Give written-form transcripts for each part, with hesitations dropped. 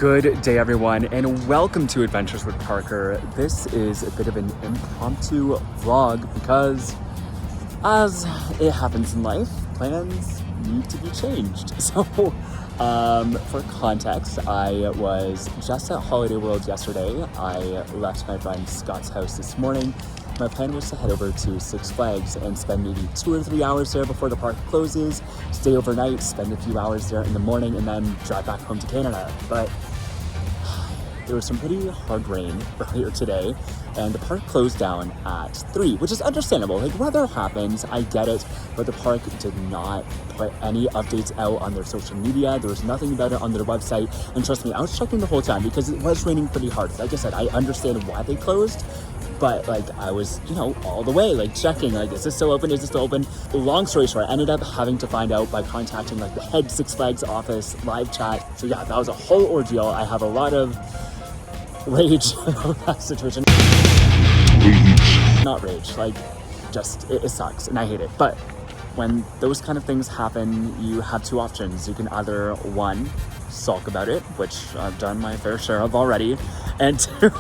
Good day, everyone, and welcome to Adventures with Parker. This is a bit of an impromptu vlog because, as it happens in life, plans need to be changed. So, for context, I was just at Holiday World yesterday. I left my friend Scott's house this morning. My plan was to head over to Six Flags and spend maybe 2 or 3 hours there before the park closes, stay overnight, spend a few hours there in the morning, and then drive back home to Canada. But there was some pretty hard rain earlier today, and the park closed down at 3, which is understandable. Like, weather happens, I get it, but the park did not put any updates out on their social media. There was nothing about it on their website, and trust me, I was checking the whole time because it was raining pretty hard. Like I said, I understand why they closed, but like I was, all the way, like checking, like, is this still open? Is this still open? Long story short, I ended up having to find out by contacting like the head Six Flags office live chat. So yeah, that was a whole ordeal. I have a lot of rage about that situation. Not rage, like just, it sucks and I hate it. But when those kind of things happen, you have two options. You can either, one, sulk about it, which I've done my fair share of already, and two,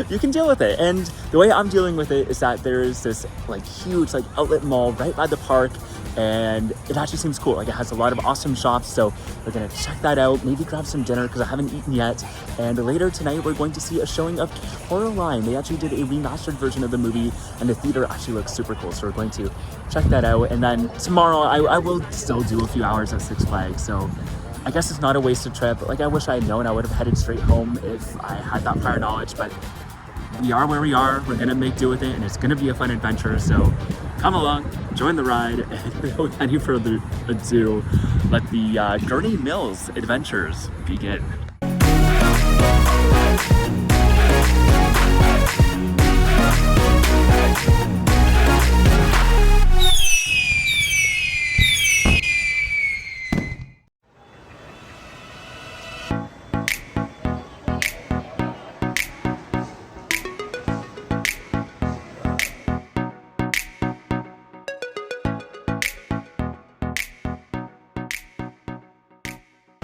you can deal with it. And the way I'm dealing with it is that there's this like huge like outlet mall right by the park, and it actually seems cool. Like, it has a lot of awesome shops, so we're gonna check that out, maybe grab some dinner because I haven't eaten yet. And later tonight we're going to see a showing of Coraline. They actually did a remastered version of the movie, and the theater actually looks super cool, so we're going to check that out. And then tomorrow I will still do a few hours at Six Flags, so I guess it's not a wasted trip. Like, I wish I had known. I would have headed straight home if I had that prior knowledge, but we are where we are. We're gonna make do with it, and it's gonna be a fun adventure. So come along, join the ride, and without any further ado, let the Gurnee Mills adventures begin.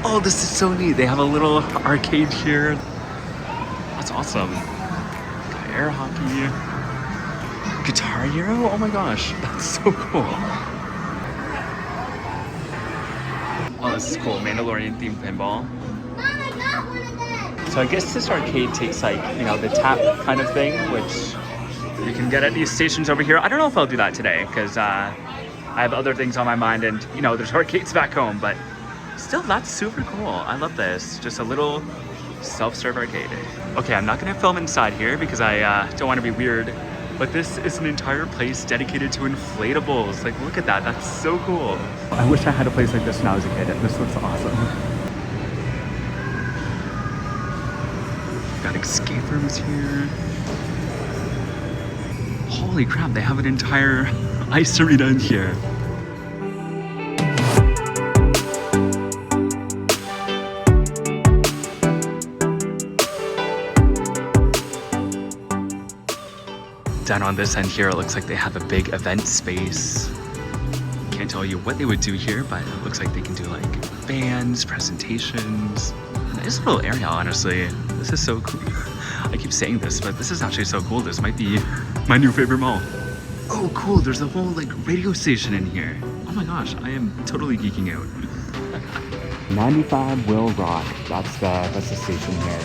Oh, this is so neat. They have a little arcade here. That's awesome. Got air hockey. Guitar Hero? Oh my gosh, that's so cool. Oh, this is cool. Mandalorian themed pinball. Mom, I got one of them. So I guess this arcade takes like, the tap kind of thing, which you can get at these stations over here. I don't know if I'll do that today because I have other things on my mind, and there's arcades back home, but still, that's super cool. I love this. Just a little self-serve arcade. Okay, I'm not gonna film inside here because I don't want to be weird, but this is an entire place dedicated to inflatables. Like, look at that. That's so cool. I wish I had a place like this when I was a kid. This looks awesome. Got escape rooms here. Holy crap, they have an entire ice arena in here. Down on this end here, it looks like they have a big event space. Can't tell you what they would do here, but it looks like they can do like bands, presentations. Nice little area, honestly. This is so cool. I keep saying this, but this is actually so cool. This might be my new favorite mall. Oh, cool. There's a whole like radio station in here. Oh my gosh, I am totally geeking out. 95 Will Rock. That's the station here.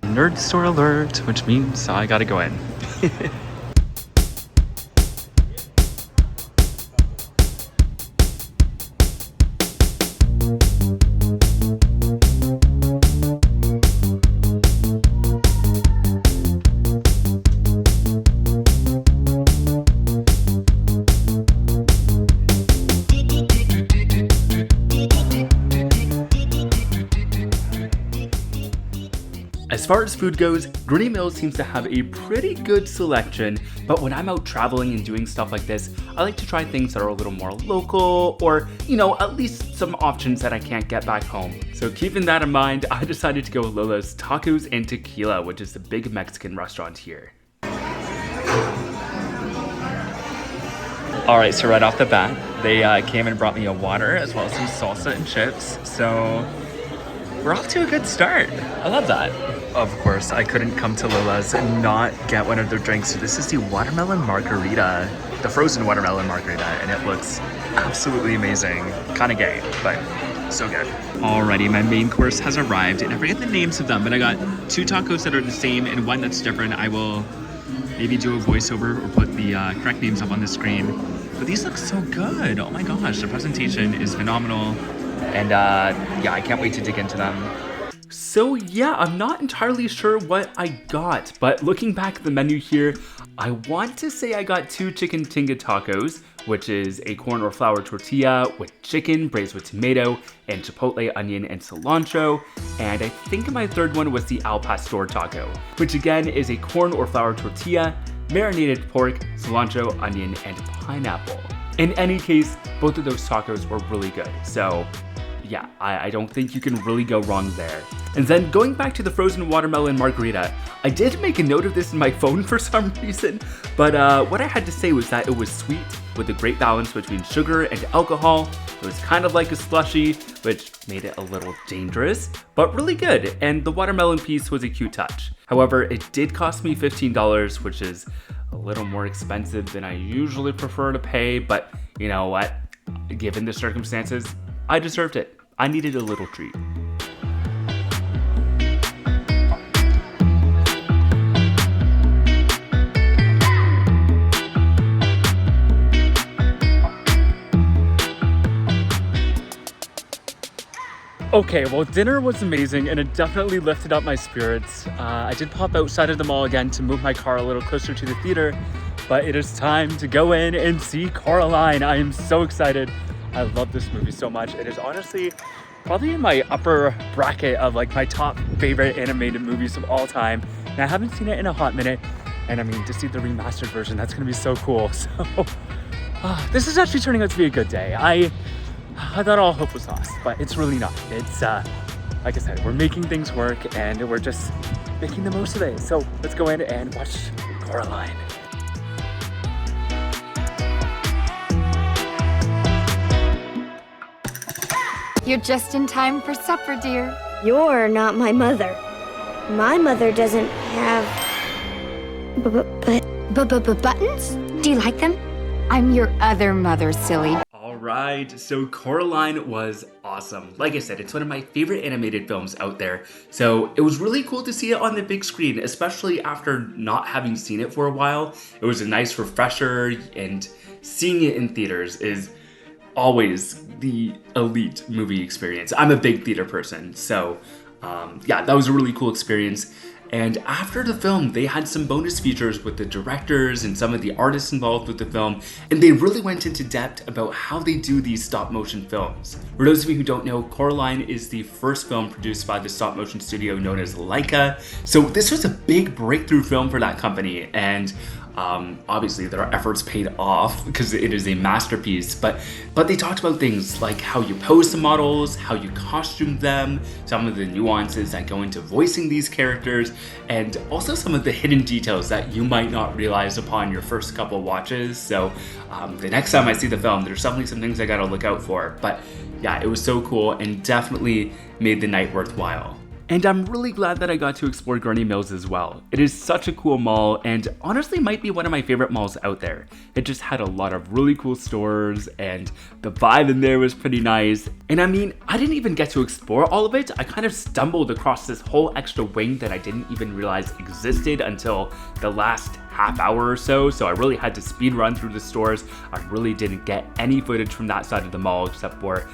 Nerd store alert, which means I gotta go in. As far as food goes, Gurnee Mills seems to have a pretty good selection, but when I'm out traveling and doing stuff like this, I like to try things that are a little more local or, at least some options that I can't get back home. So keeping that in mind, I decided to go with Lola's Tacos and Tequila, which is the big Mexican restaurant here. Alright, so right off the bat, they came and brought me a water as well as some salsa and chips, so we're off to a good start. I love that. Of course, I couldn't come to Lola's and not get one of their drinks. So this is the watermelon margarita, the frozen watermelon margarita, and it looks absolutely amazing. Kind of gay, but so good. Alrighty, my main course has arrived, and I forget the names of them, but I got 2 tacos that are the same and 1 that's different. I will maybe do a voiceover or put the correct names up on the screen. But these look so good. Oh my gosh, the presentation is phenomenal. And yeah, I can't wait to dig into them. So yeah, I'm not entirely sure what I got, but looking back at the menu here, I want to say I got 2 chicken tinga tacos, which is a corn or flour tortilla with chicken braised with tomato and chipotle, onion, and cilantro. And I think my third one was the al pastor taco, which again is a corn or flour tortilla, marinated pork, cilantro, onion, and pineapple. In any case, both of those tacos were really good. So yeah, I don't think you can really go wrong there. And then going back to the frozen watermelon margarita, I did make a note of this in my phone for some reason, but what I had to say was that it was sweet with a great balance between sugar and alcohol. It was kind of like a slushie, which made it a little dangerous, but really good. And the watermelon piece was a cute touch. However, it did cost me $15, which is a little more expensive than I usually prefer to pay, but you know what? Given the circumstances, I deserved it. I needed a little treat. Okay, well, dinner was amazing and it definitely lifted up my spirits. I did pop outside of the mall again to move my car a little closer to the theater, but it is time to go in and see Coraline. I am so excited. I love this movie so much. It is honestly probably in my upper bracket of like my top favorite animated movies of all time. And I haven't seen it in a hot minute. And I mean, to see the remastered version, that's gonna be so cool. So this is actually turning out to be a good day. I thought all hope was lost, but it's really not. It's like I said, we're making things work and we're just making the most of it. So let's go in and watch Coraline. You're just in time for supper, dear. You're not my mother. My mother doesn't have... Buttons? Do you like them? I'm your other mother, silly. Alright, so Coraline was awesome. Like I said, it's one of my favorite animated films out there. So it was really cool to see it on the big screen, especially after not having seen it for a while. It was a nice refresher, and seeing it in theaters is always the elite movie experience. I'm a big theater person, so yeah, that was a really cool experience. And after the film, they had some bonus features with the directors and some of the artists involved with the film, and they really went into depth about how they do these stop motion films. For those of you who don't know, Coraline is the first film produced by the stop motion studio known as Laika. So this was a big breakthrough film for that company, and obviously their efforts paid off because it is a masterpiece, but they talked about things like how you pose the models, how you costume them, some of the nuances that go into voicing these characters, and also some of the hidden details that you might not realize upon your first couple watches. So the next time I see the film, there's definitely some things I gotta look out for, but yeah, it was so cool and definitely made the night worthwhile. And I'm really glad that I got to explore Gurnee Mills as well. It is such a cool mall and honestly might be one of my favorite malls out there. It just had a lot of really cool stores and the vibe in there was pretty nice. And I mean, I didn't even get to explore all of it. I kind of stumbled across this whole extra wing that I didn't even realize existed until the last half hour or so. So I really had to speed run through the stores. I really didn't get any footage from that side of the mall except for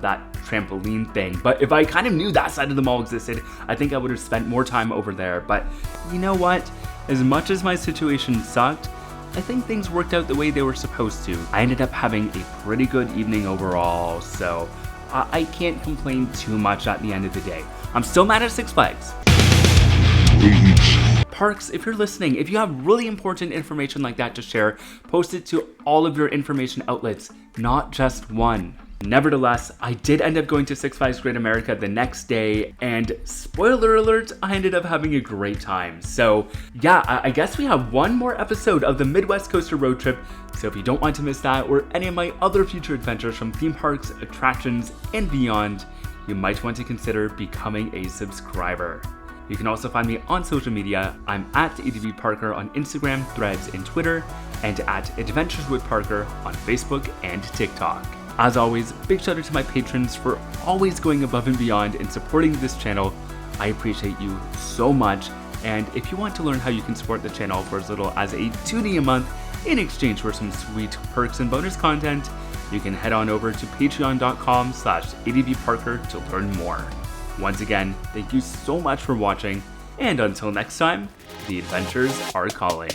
that trampoline thing. But if I kind of knew that side of the mall existed, I think I would have spent more time over there. But you know what? As much as my situation sucked, I think things worked out the way they were supposed to. I ended up having a pretty good evening overall, so I can't complain too much at the end of the day. I'm still mad at Six Flags. Parks, if you're listening, if you have really important information like that to share, post it to all of your information outlets, not just one. Nevertheless, I did end up going to Six Flags Great America the next day, and spoiler alert, I ended up having a great time. So yeah, I guess we have one more episode of the Midwest Coaster Road Trip, so if you don't want to miss that or any of my other future adventures from theme parks, attractions, and beyond, you might want to consider becoming a subscriber. You can also find me on social media. I'm at ADV Parker on Instagram, Threads, and Twitter, and at Adventures with Parker on Facebook and TikTok. As always, big shout out to my patrons for always going above and beyond and supporting this channel. I appreciate you so much. And if you want to learn how you can support the channel for as little as a $2 a month in exchange for some sweet perks and bonus content, you can head on over to patreon.com/advparker to learn more. Once again, thank you so much for watching, and until next time, the adventures are calling.